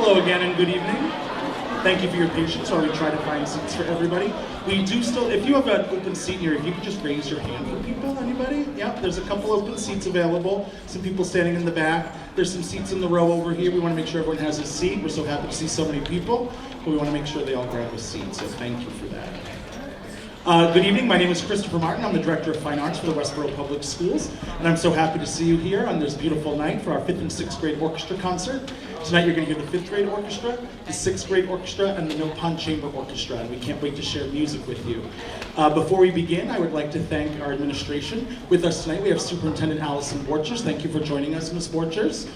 Hello again and good evening. Thank you for your patience while we try to find seats for everybody. We do still, if you have an open seat here, if you could just raise your hand for people, anybody? Yep, there's a couple open seats available. Some people standing in the back. There's some seats in the row over here. We want to make sure everyone has a seat. We're so happy to see so many people, but we want to make sure they all grab a seat, so thank you for that. Good evening, my name is Christopher Martin. I'm the Director of Fine Arts for the Westboro Public Schools, and I'm so happy to see you here on this beautiful night for our 5th and 6th grade orchestra concert. Tonight you're going to hear the 5th grade orchestra, the 6th grade orchestra, and the Mill Pond Chamber Orchestra, and we can't wait to share music with you. Before we begin, I would like to thank our administration. With us tonight we have Superintendent Allison Borchers. Thank you for joining us, Ms. Borchers.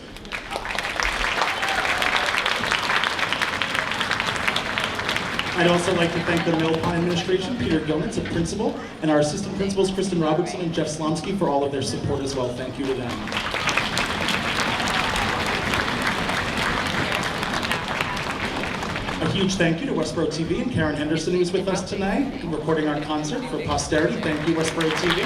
I'd also like to thank the Mill Pond administration, Peter Gilnitz, a principal, and our assistant principals, Kristen Robertson and Jeff Slomsky, for all of their support as well. Thank you to them. A huge thank you to Westboro TV and Karen Henderson, who's with us tonight, recording our concert for posterity. Thank you, Westboro TV.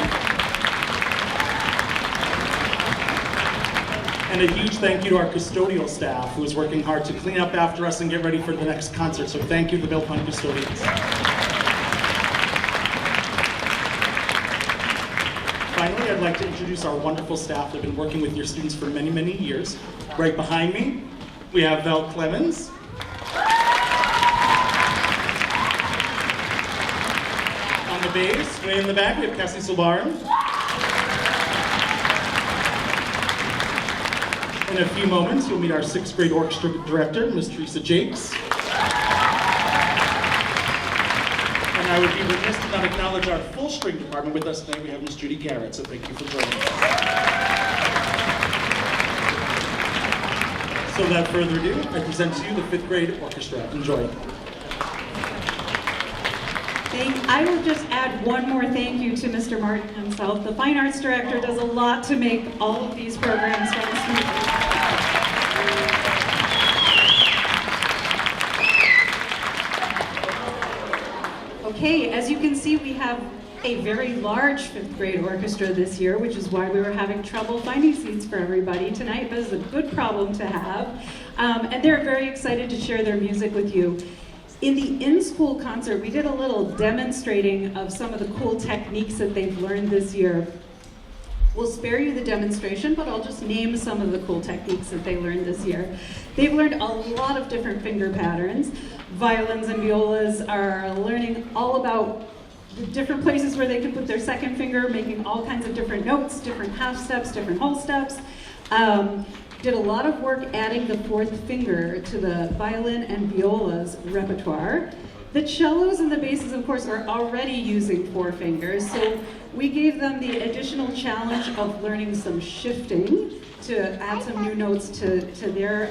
And a huge thank you to our custodial staff, who is working hard to clean up after us and get ready for the next concert. So thank you to the Mill Pond custodians. Finally, I'd like to introduce our wonderful staff that have been working with your students for many, many years. Right behind me, we have Valerie Clemans. On the bass, way in the back, we have Cassie Sulbaran. In a few moments, you'll meet our 6th grade orchestra director, Ms. Theresa Jaques. And I would be remiss to not acknowledge our full string department. With us tonight, we have Ms. Judy Garrett, so thank you for joining us. So without further ado, I present to you the 5th grade orchestra. Enjoy. I will just add one more thank you to Mr. Martin himself. The Fine Arts Director does a lot to make all of these programs run smoothly. Okay, as you can see, we have a very large 5th grade orchestra this year, which is why we were having trouble finding seats for everybody tonight, but it's a good problem to have. And they're very excited to share their music with you. In the in-school concert, we did a little demonstrating of some of the cool techniques that they've learned this year. We'll spare you the demonstration, but I'll just name some of the cool techniques that they learned this year. They've learned a lot of different finger patterns. Violins and violas are learning all about the different places where they can put their second finger, making all kinds of different notes, different half steps, different whole steps. Did a lot of work adding the 4th finger to the violin and viola's repertoire. The cellos and the basses, of course, are already using 4 fingers, so we gave them the additional challenge of learning some shifting to add some new notes to their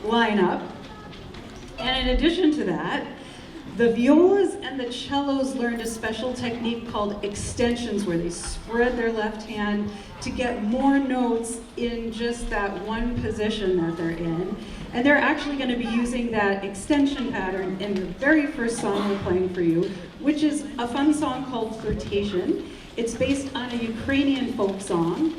lineup. And in addition to that, the violas and the cellos learned a special technique called extensions, where they spread their left hand to get more notes in just that one position that they're in. And they're actually going to be using that extension pattern in the very first song we're playing for you, which is a fun song called Flirtation. It's based on a Ukrainian folk song,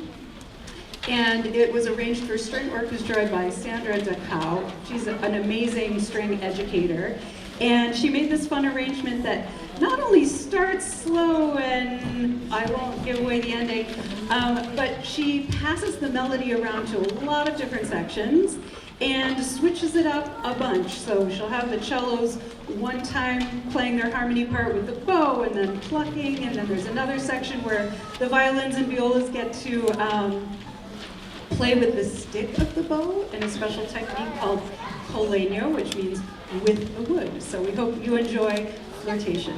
and it was arranged for string orchestra by Sandra Dakau. She's an amazing string educator. And she made this fun arrangement that not only starts slow, and I won't give away the ending, but she passes the melody around to a lot of different sections and switches it up a bunch. So she'll have the cellos one time playing their harmony part with the bow and then plucking, and then there's another section where the violins and violas get to play with the stick of the bow in a special technique called coleño, which means with the wood. So we hope you enjoy Flirtation.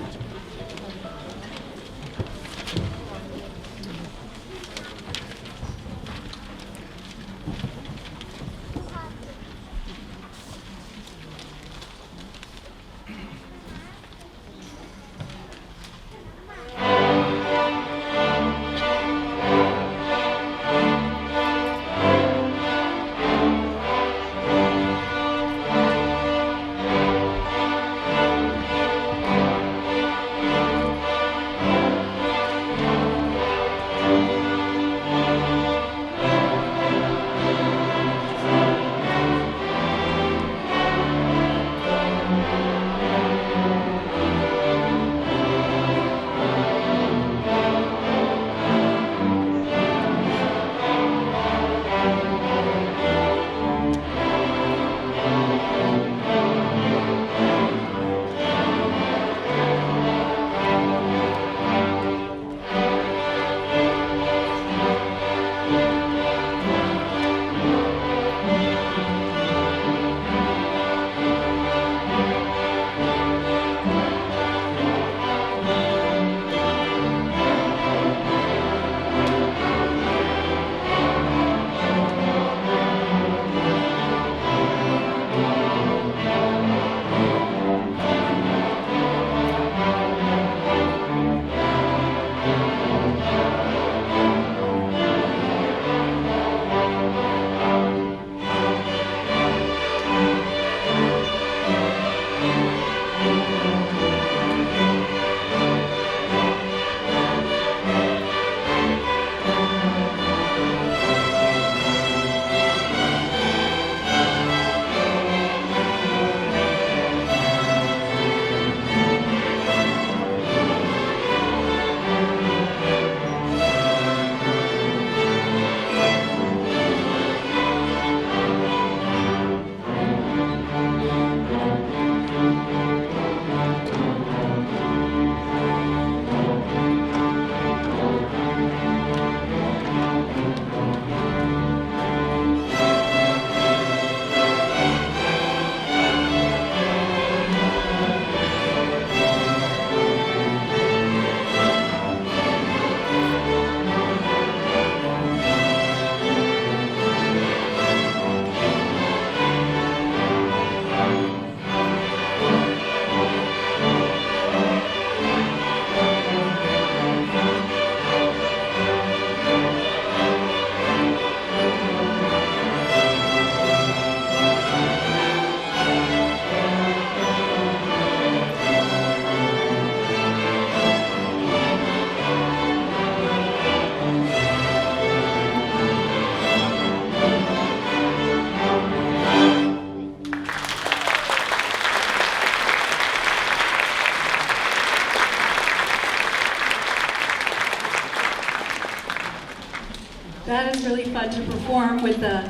perform with the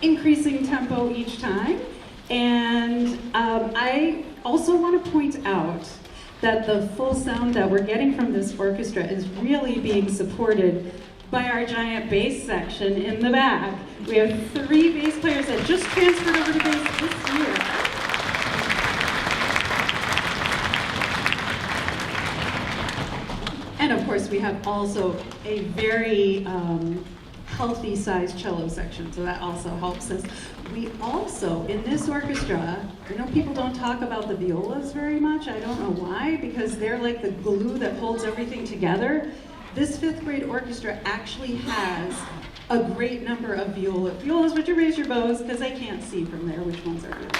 increasing tempo each time. And I also want to point out that the full sound that we're getting from this orchestra is really being supported by our giant bass section in the back. We have 3 bass players that just transferred over to bass this year. And of course, we have also a very healthy sized cello section, so that also helps us. We also, in this orchestra, I know people don't talk about the violas very much. I don't know why, because they're like the glue that holds everything together. This 5th grade orchestra actually has a great number of violas. Would you raise your bows? Because I can't see from there which ones are violas.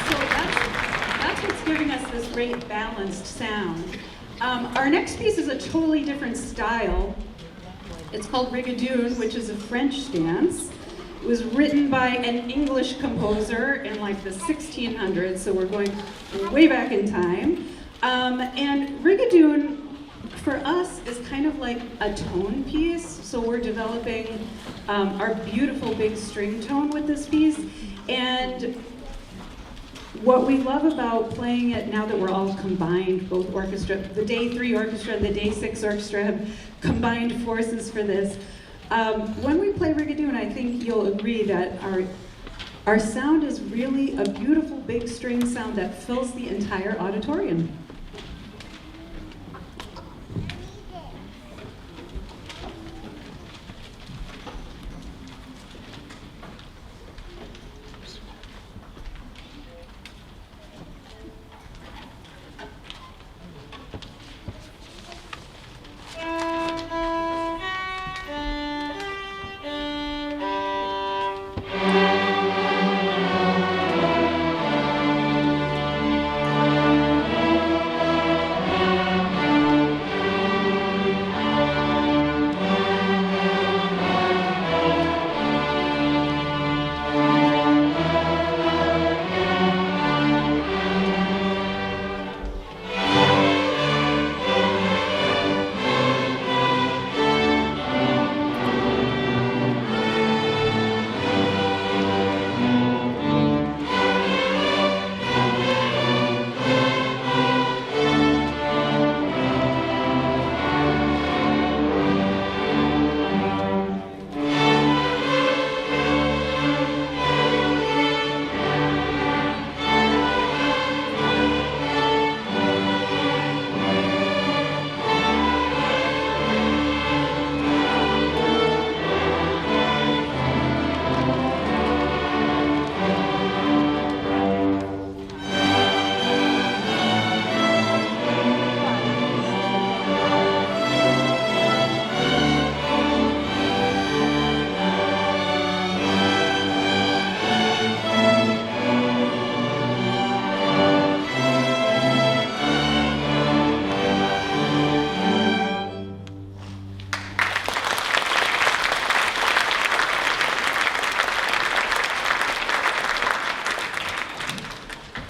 So that's what's giving us this great balanced sound. Our next piece is a totally different style. It's called Rigadoon, which is a French dance. It was written by an English composer in like the 1600s, so we're going way back in time. And Rigadoon, for us, is kind of like a tone piece, so we're developing our beautiful big string tone with this piece. And what we love about playing it now that we're all combined, both orchestra, the Day 3 orchestra and the Day 6 orchestra have combined forces for this. When we play Rigadoon, I think you'll agree that our sound is really a beautiful big string sound that fills the entire auditorium.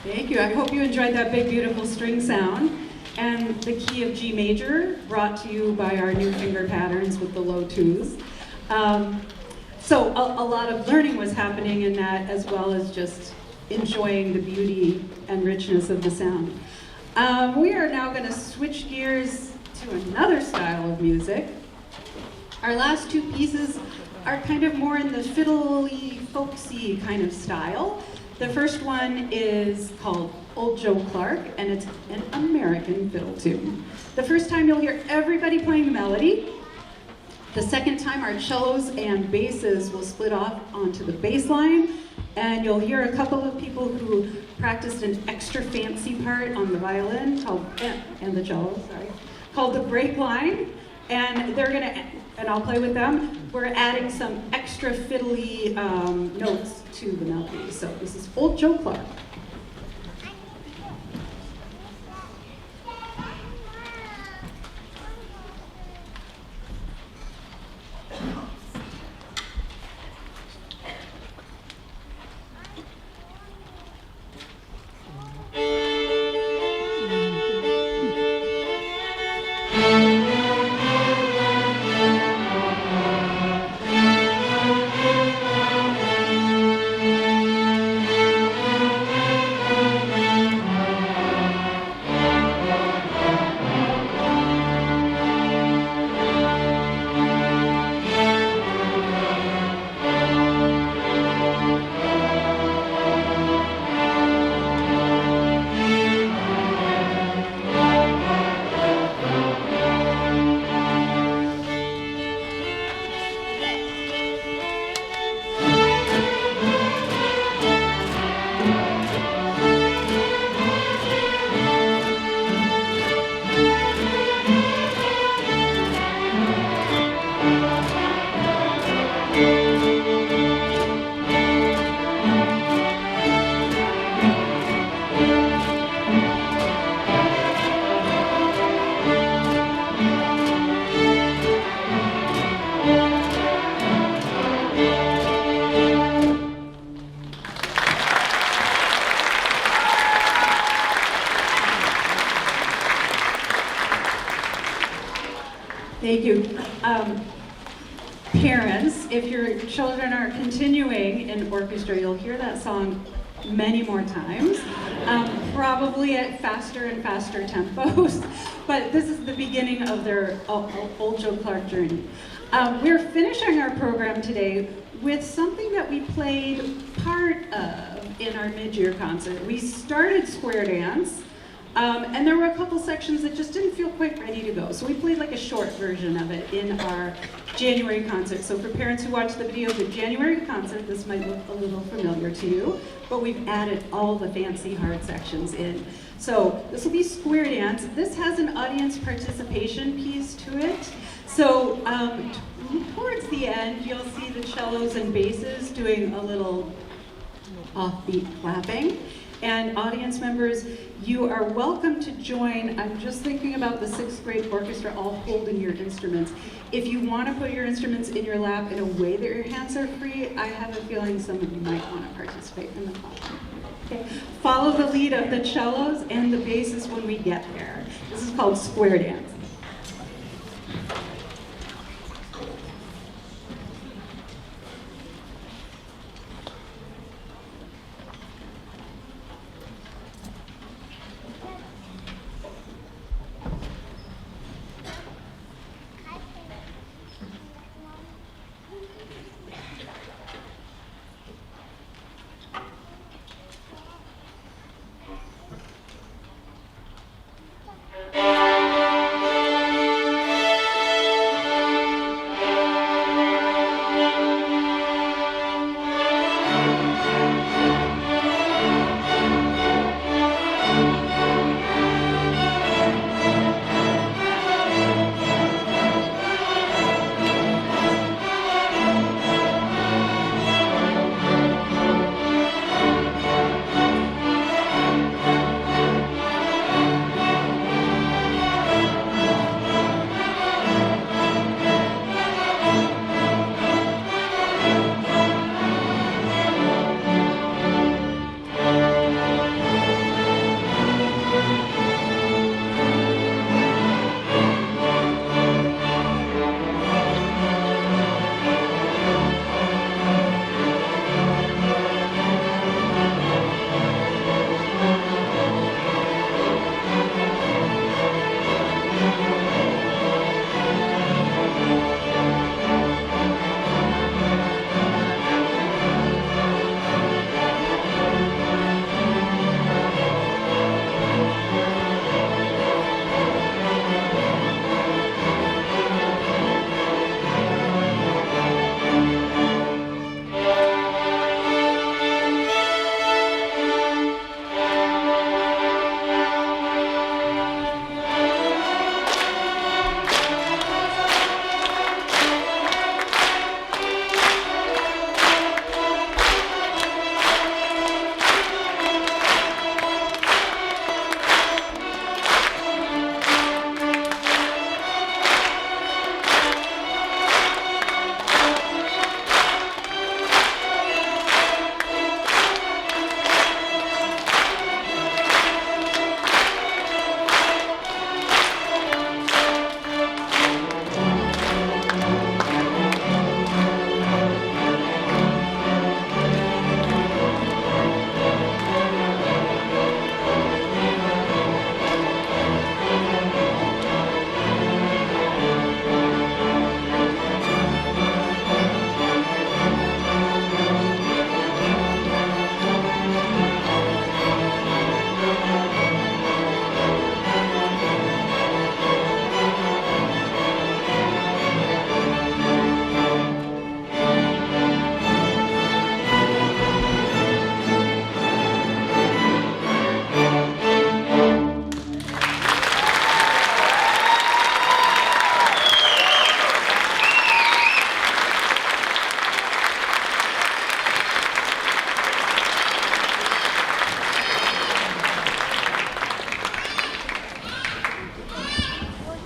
Thank you. I hope you enjoyed that big, beautiful string sound. And the key of G major, brought to you by our new finger patterns with the low 2s. So a lot of learning was happening in that, as well as just enjoying the beauty and richness of the sound. We are now going to switch gears to another style of music. Our last 2 pieces are kind of more in the fiddly, folksy kind of style. The first one is called Old Joe Clark, and it's an American fiddle tune. The first time you'll hear everybody playing the melody. The second time our cellos and basses will split off onto the bass line, and you'll hear a couple of people who practiced an extra fancy part on the violin called, and the cello, sorry, called the break line, and they're gonna, and I'll play with them. We're adding some extra fiddly notes to the melody. So this is Old Joe Clark. Parents, if your children are continuing in orchestra, you'll hear that song many more times, probably at faster and faster tempos, but this is the beginning of their Old Joe Clark journey. We're finishing our program today with something that we played part of in our mid-year concert. We started square dance, and there were a couple sections that just didn't feel quite ready to go. So we played like a short version of it in our January concert. So for parents who watch the video of the January concert, this might look a little familiar to you, but we've added all the fancy hard sections in. So this will be square dance. This has an audience participation piece to it. So towards the end, you'll see the cellos and basses doing a little offbeat clapping. And audience members, you are welcome to join. I'm just thinking about the 6th grade orchestra all holding your instruments. If you want to put your instruments in your lap in a way that your hands are free, I have a feeling some of you might want to participate in the clapping. Okay. Follow the lead of the cellos and the basses when we get there. This is called square dance.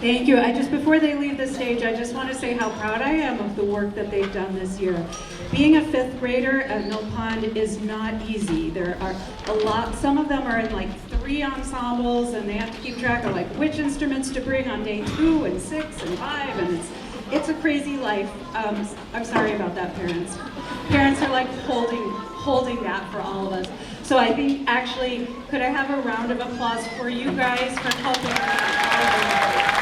Thank you. Before they leave the stage, I just want to say how proud I am of the work that they've done this year. Being a 5th grader at Mill Pond is not easy. There are a lot, some of them are in like 3 ensembles and they have to keep track of like which instruments to bring on day 2 and 6 and 5, and it's a crazy life. I'm sorry about that, parents. Parents are like holding that for all of us. So I think actually, could I have a round of applause for you guys for helping us?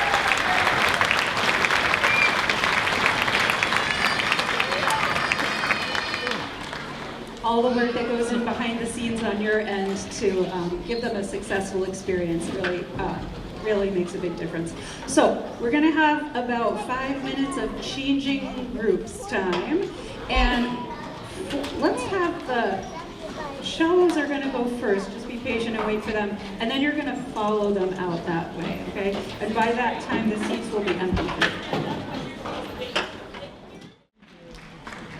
All the work that goes in behind the scenes on your end to give them a successful experience really makes a big difference. So we're going to have about 5 minutes of changing groups time, and let's have the cellos are going to go first. Just be patient and wait for them, and then you're going to follow them out that way, okay? And by that time, the seats will be empty.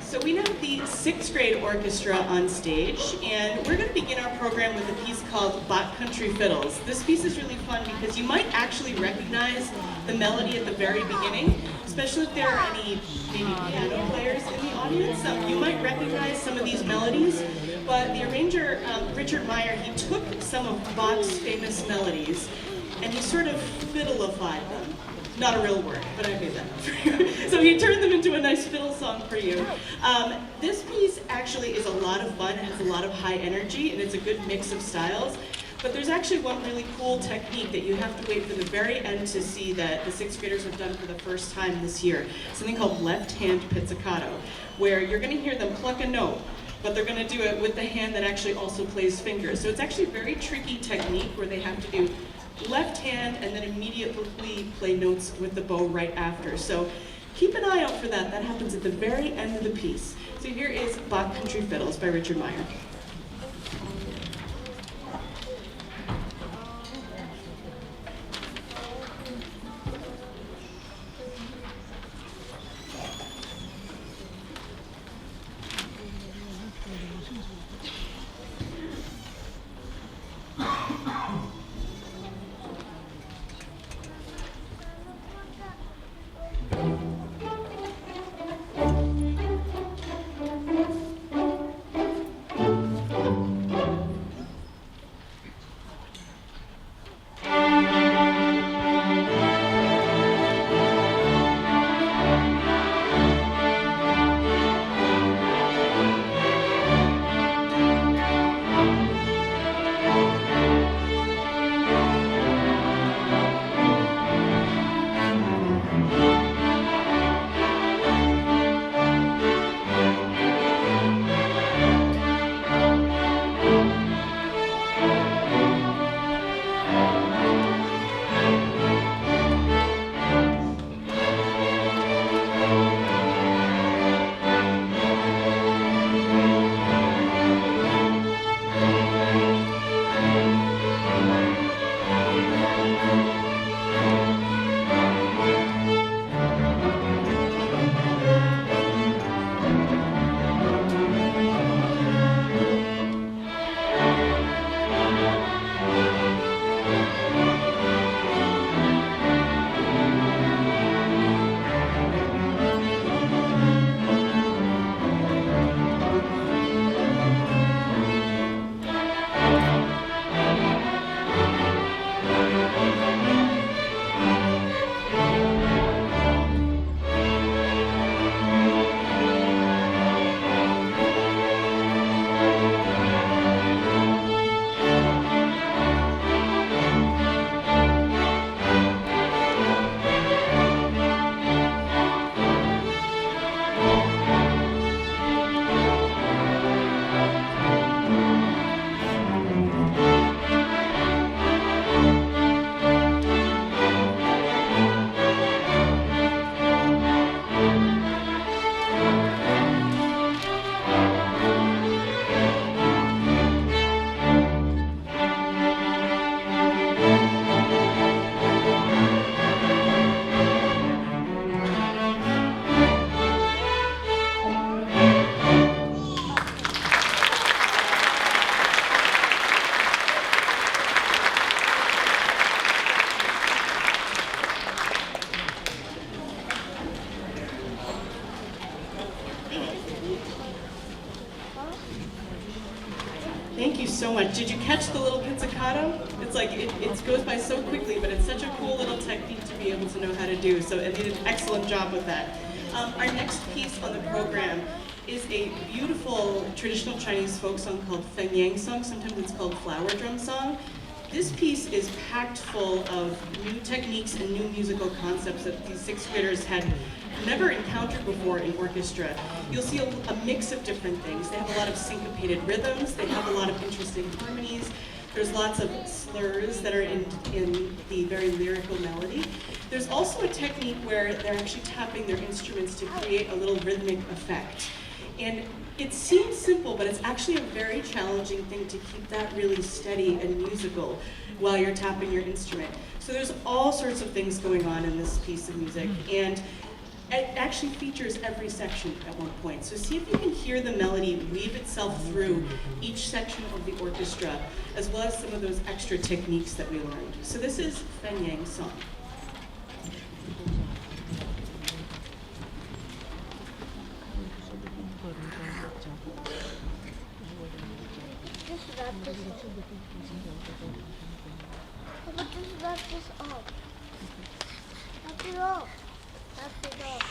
So we have the 6th grade orchestra on stage, and we're going to begin our program with a piece called Backcountry Fiddles. This piece is really fun because you might actually recognize the melody at the very beginning, especially if there are any maybe piano players in the audience. You might recognize some of these melodies, but the arranger, Richard Meyer, he took some of Bach's famous melodies and he sort of fiddleified them. Not a real word, but I made that up for you. So he turned them into a nice fiddle song for you. This piece actually is a lot of fun, it has a lot of high energy, and it's a good mix of styles. But there's actually one really cool technique that you have to wait for the very end to see that the 6th graders have done for the first time this year. Something called left-hand pizzicato, where you're going to hear them pluck a note, but they're going to do it with the hand that actually also plays fingers. So it's actually a very tricky technique where they have to do left hand and then immediately play notes with the bow right after. So keep an eye out for that. That happens at the very end of the piece. So here is Backcountry Fiddles by Richard Meyer. Thank you so much. Did you catch the little pizzicato? It's like, it goes by so quickly, but it's such a cool little technique to be able to know how to do. So it did an excellent job with that. Our next piece on the program is a beautiful traditional Chinese folk song called Feng Yang Song. Sometimes it's called flower drum song. This piece is packed full of new techniques and new musical concepts that these sixth graders had never encountered before in orchestra. You'll see a mix of different things. They have a lot of syncopated rhythms. They have a lot of interesting harmonies. There's lots of slurs that are in the very lyrical melody. There's also a technique where they're actually tapping their instruments to create a little rhythmic effect. And it seems simple, but it's actually a very challenging thing to keep that really steady and musical while you're tapping your instrument. So there's all sorts of things going on in this piece of music, and it actually features every section at one point. So see if you can hear the melody weave itself through each section of the orchestra, as well as some of those extra techniques that we learned. So this is Feng Yang Song. Just wrap this up. Wrap it up. Wrap it up.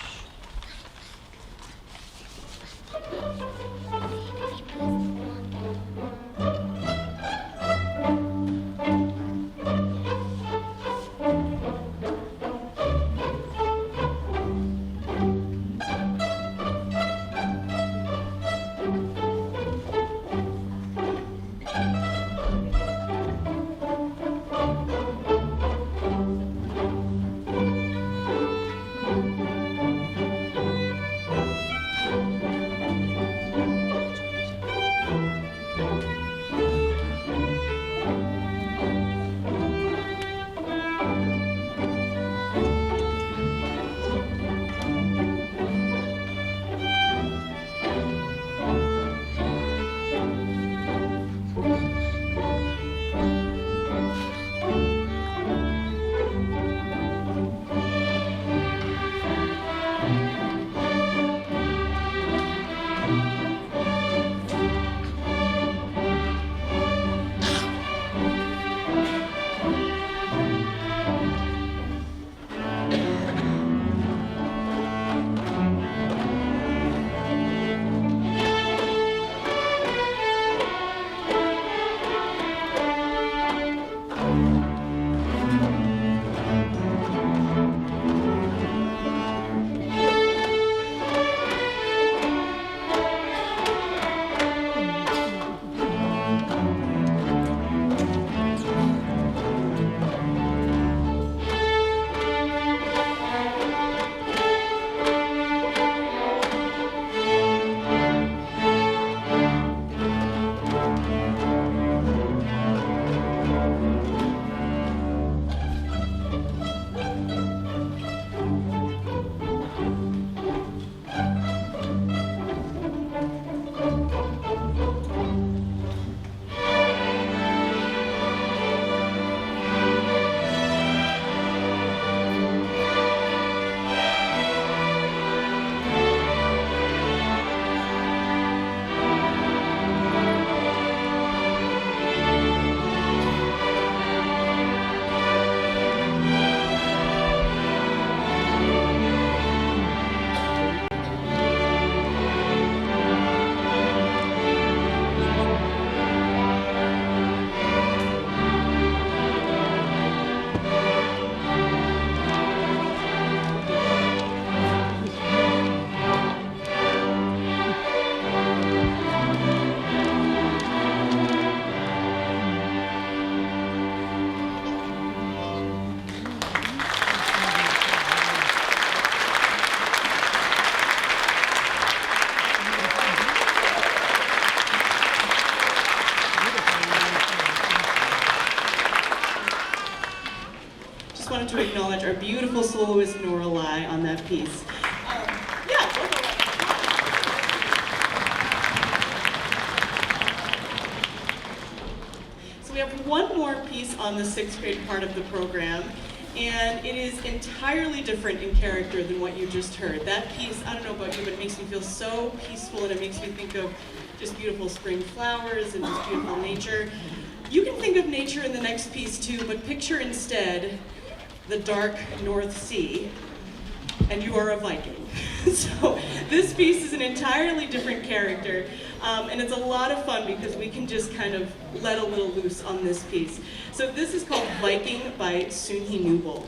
Wanted to acknowledge our beautiful soloist Nora Lai on that piece. So we have one more piece on the sixth grade part of the program, and it is entirely different in character than what you just heard. That piece, I don't know about you, but it makes me feel so peaceful, and it makes me think of just beautiful spring flowers and just beautiful nature. You can think of nature in the next piece too, but picture instead the dark North Sea, and you are a Viking. So this piece is an entirely different character, and it's a lot of fun because we can just kind of let a little loose on this piece. So this is called Viking by Sunhi Nubel.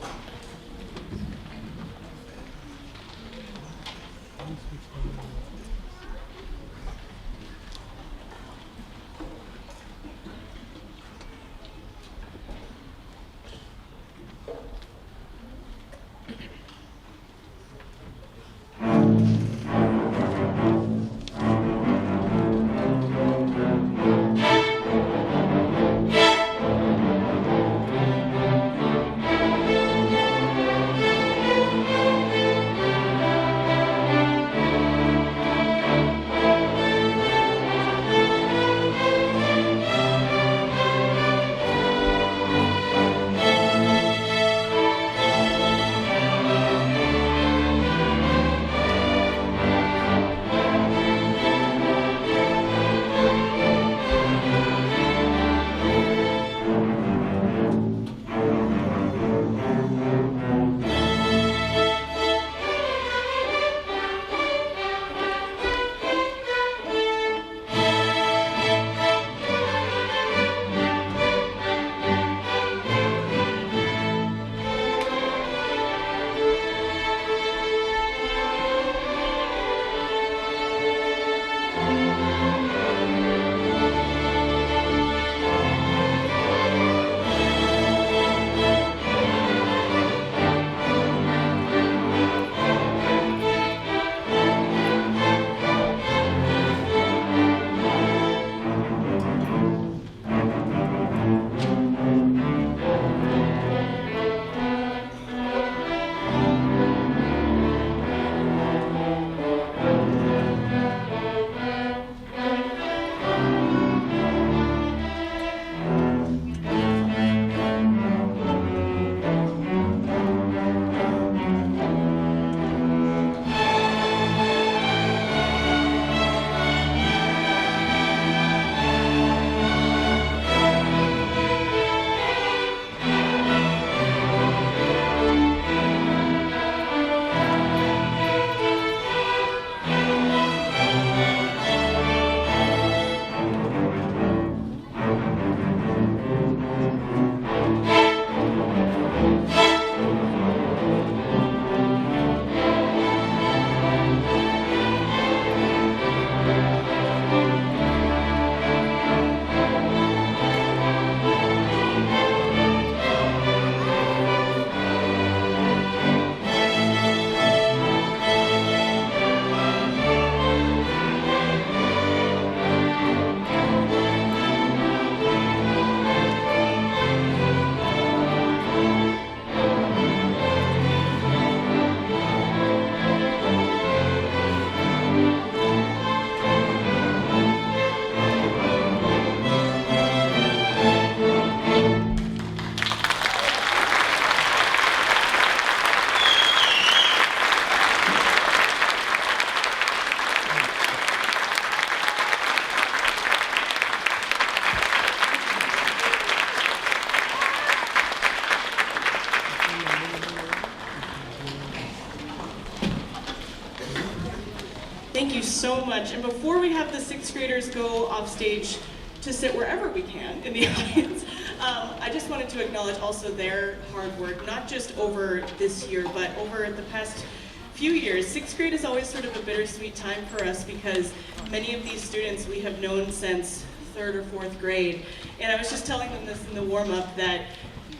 Thank you so much. And before we have the sixth graders go off stage to sit wherever we can in the audience, I just wanted to acknowledge also their hard work, not just over this year, but over the past few years. Sixth grade is always sort of a bittersweet time for us because many of these students we have known since third or fourth grade. And I was just telling them this in the warm-up that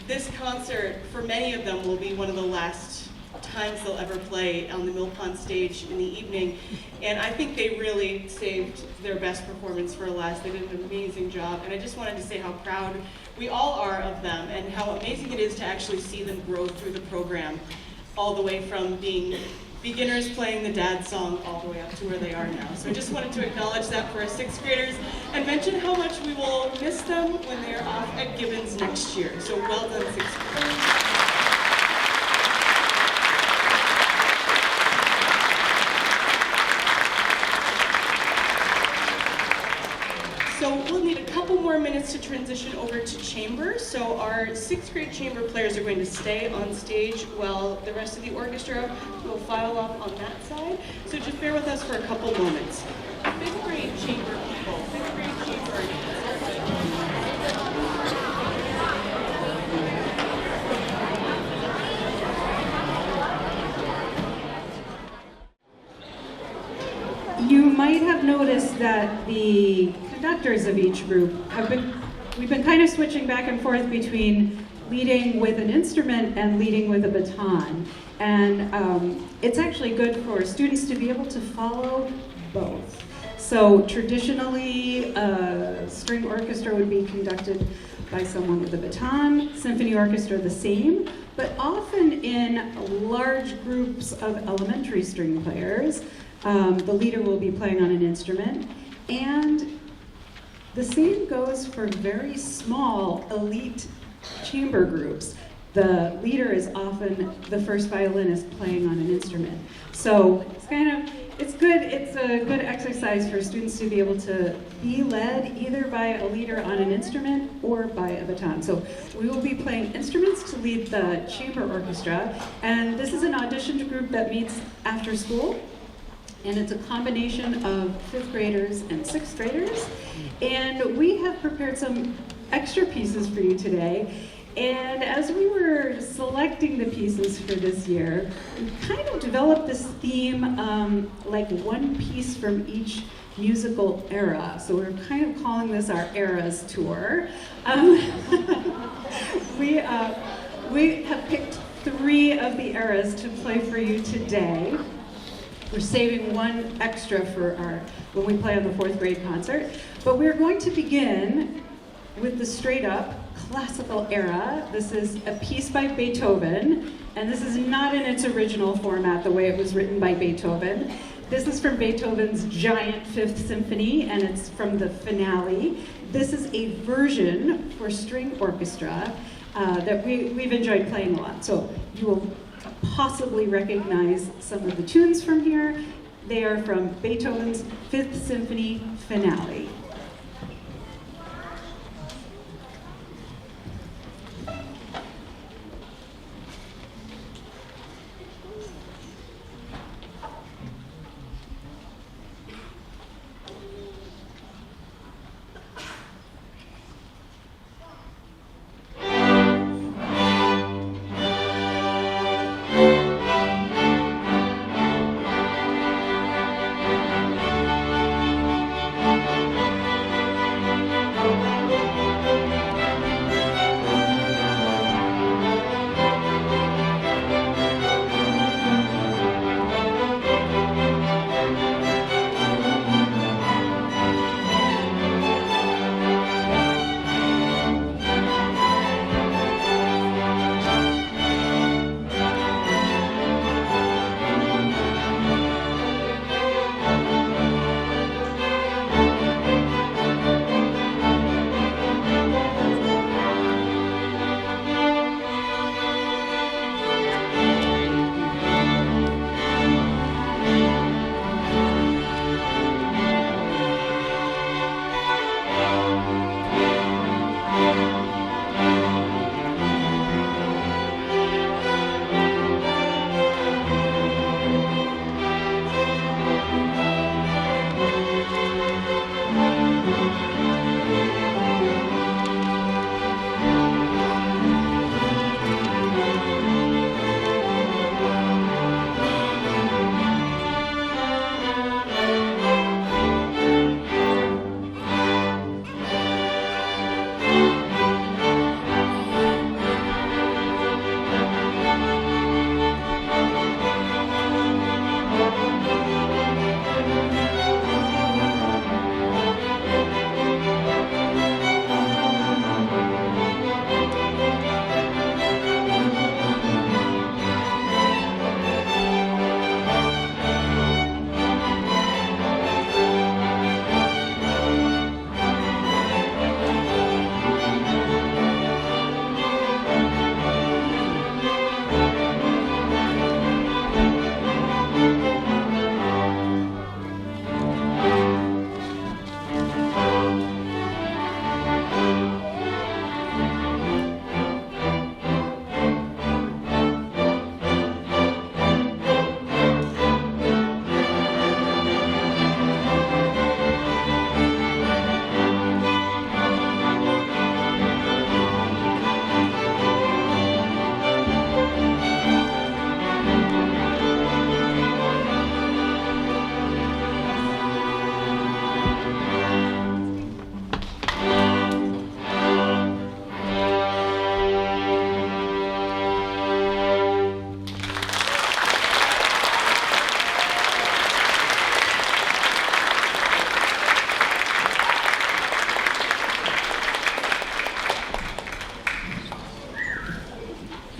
this concert, for many of them, will be one of the last times they'll ever play on the Mill Pond stage in the evening. And I think they really saved their best performance for last. They did an amazing job. And I just wanted to say how proud we all are of them and how amazing it is to actually see them grow through the program, all the way from being beginners playing the dad song all the way up to where they are now. So I just wanted to acknowledge that for our sixth graders and mention how much we will miss them when they're off at Gibbons next year. So well done, sixth graders. So we'll need a couple more minutes to transition over to chamber. So our 6th grade chamber players are going to stay on stage while the rest of the orchestra will file off on that side. So just bear with us for a couple moments. 5th grade chamber people, 5th grade chamber. You might have noticed that the conductors of each group we've been kind of switching back and forth between leading with an instrument and leading with a baton. And it's actually good for students to be able to follow both. So traditionally, a string orchestra would be conducted by someone with a baton, symphony orchestra the same, but often in large groups of elementary string players, the leader will be playing on an instrument, and the same goes for very small elite chamber groups. The leader is often the first violinist playing on an instrument. So it's good. It's a good exercise for students to be able to be led either by a leader on an instrument or by a baton. So we will be playing instruments to lead the chamber orchestra, and this is an auditioned group that meets after school. And it's a combination of 5th graders and 6th graders. And we have prepared some extra pieces for you today. And as we were selecting the pieces for this year, we kind of developed this theme, like one piece from each musical era. So we're kind of calling this our Eras Tour. We have picked 3 of the eras to play for you today. We're saving one extra for when we play on the 4th grade concert. But we're going to begin with the straight up classical era. This is a piece by Beethoven, and this is not in its original format, the way it was written by Beethoven. This is from Beethoven's giant 5th symphony, and it's from the finale. This is a version for string orchestra that we've enjoyed playing a lot. So you will possibly recognize some of the tunes from here. They are from Beethoven's 5th Symphony finale.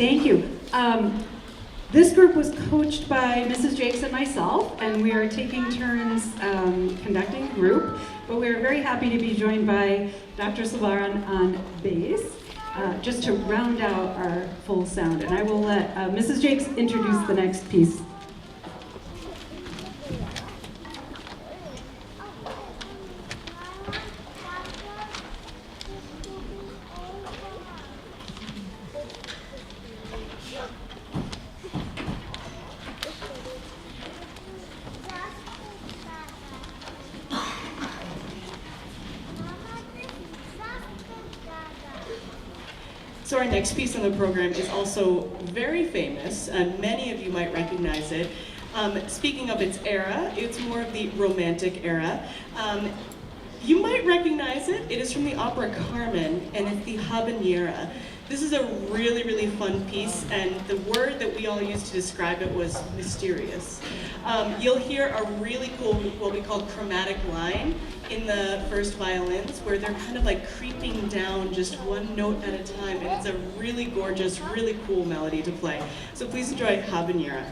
Thank you. This group was coached by Mrs. Jaques and myself, and we are taking turns conducting the group. But we are very happy to be joined by Dr. Sulbaran on bass, just to round out our full sound. And I will let Mrs. Jaques introduce the next piece. So our next piece on the program is also very famous, and many of you might recognize it. Speaking of its era, it's more of the Romantic era. You might recognize it. It is from the opera Carmen, and it's the habanera. This is a really, really fun piece, and the word that we all used to describe it was mysterious. You'll hear a really cool, what we call chromatic line in the first violins, where they're kind of like creeping down just one note at a time, and it's a really gorgeous, really cool melody to play. So please enjoy Habanera.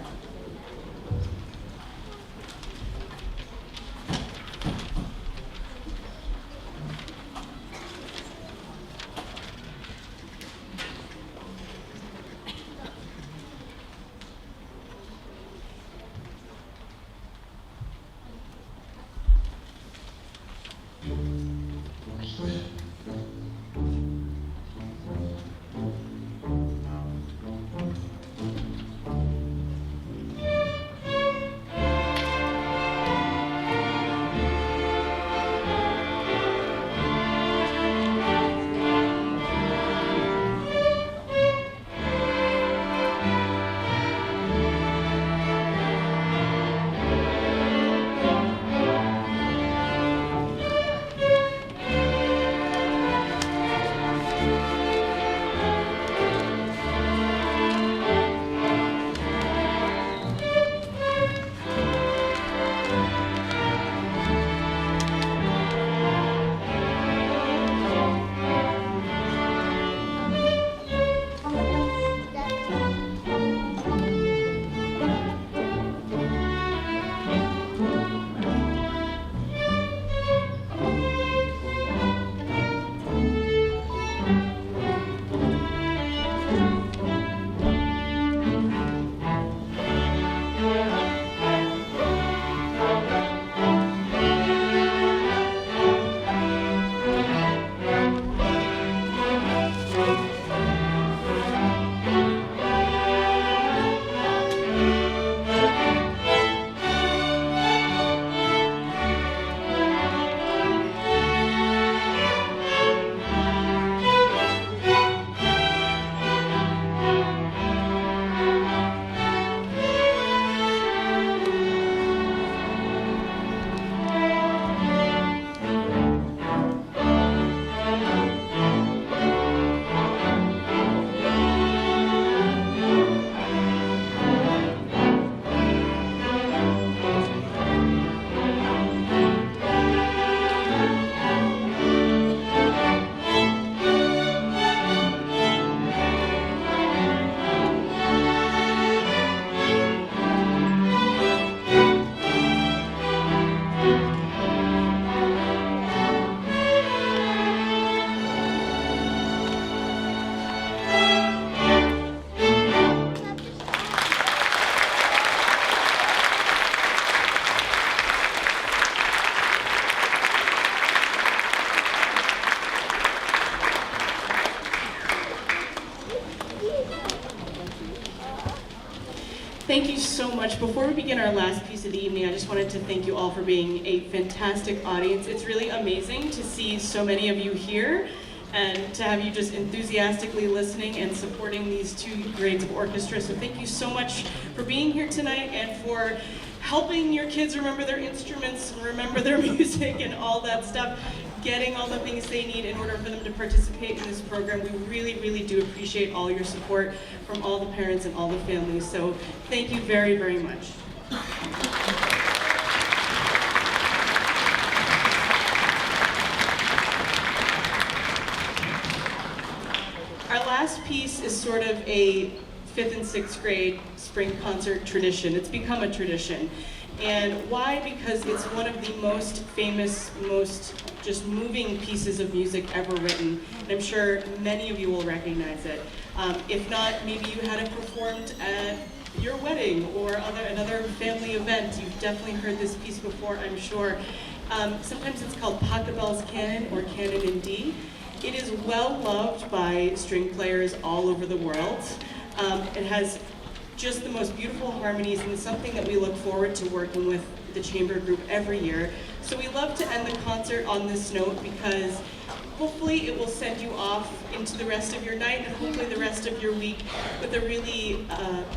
Thank you so much. Before we begin our last piece of the evening, I just wanted to thank you all for being a fantastic audience. It's really amazing to see so many of you here and to have you just enthusiastically listening and supporting these two grades of orchestra. So thank you so much for being here tonight and for helping your kids remember their instruments, remember their music and all that stuff, getting all the things they need in order for them to participate in this program. We really, really do appreciate all your support from all the parents and all the families. So thank you very, very much. Our last piece is sort of a 5th and 6th grade spring concert tradition. It's become a tradition. And why? Because it's one of the most famous, most just moving pieces of music ever written. And I'm sure many of you will recognize it. If not, maybe you had it performed at your wedding or another family event. You've definitely heard this piece before, I'm sure. Sometimes it's called Pachelbel's Canon or Canon in D. It is well loved by string players all over the world. It has just the most beautiful harmonies, and it's something that we look forward to working with the chamber group every year. So we love to end the concert on this note because hopefully it will send you off into the rest of your night and hopefully the rest of your week with a really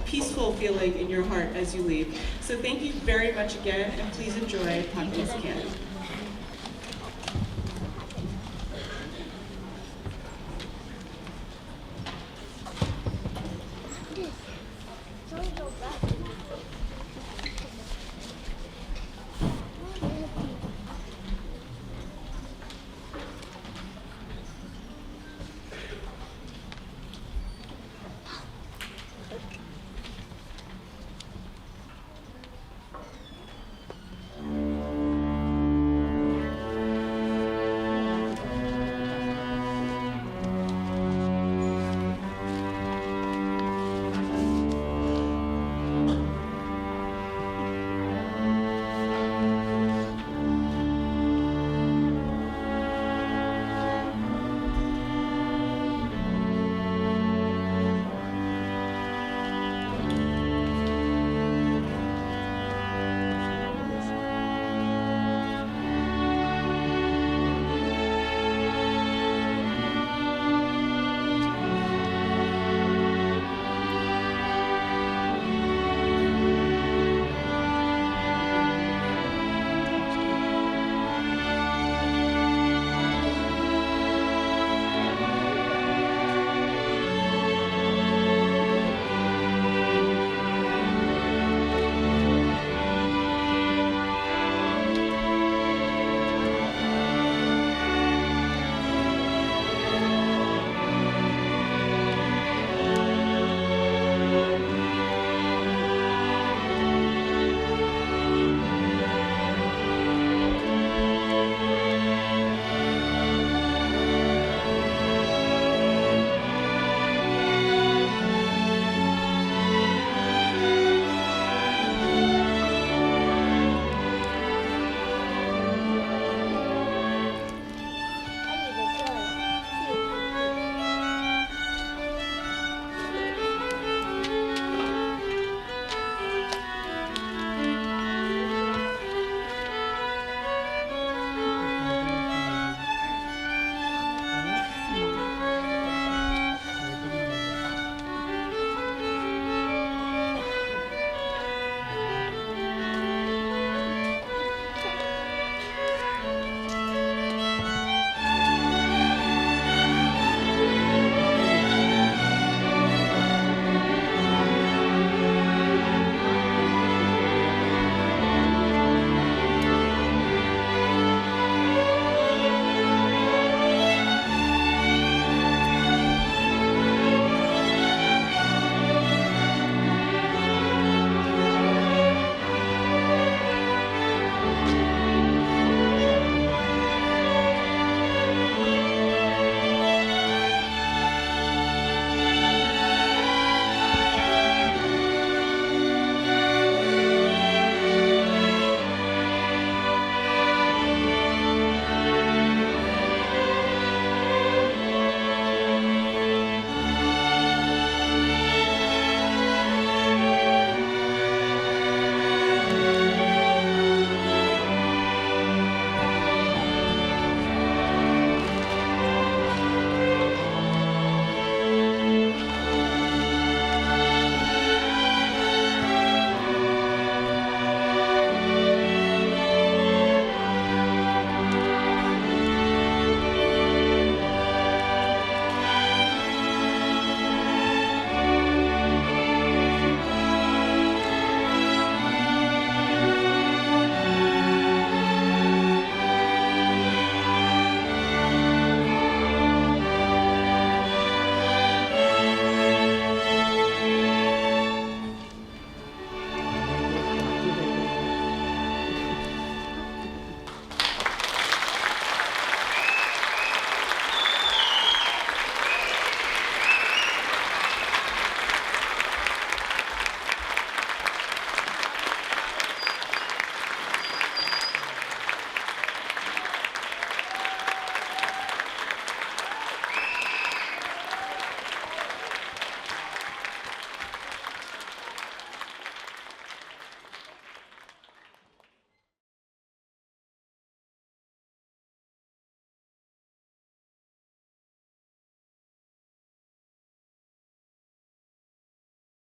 peaceful feeling in your heart as you leave. So thank you very much again, and please enjoy Pachelbel's Canon.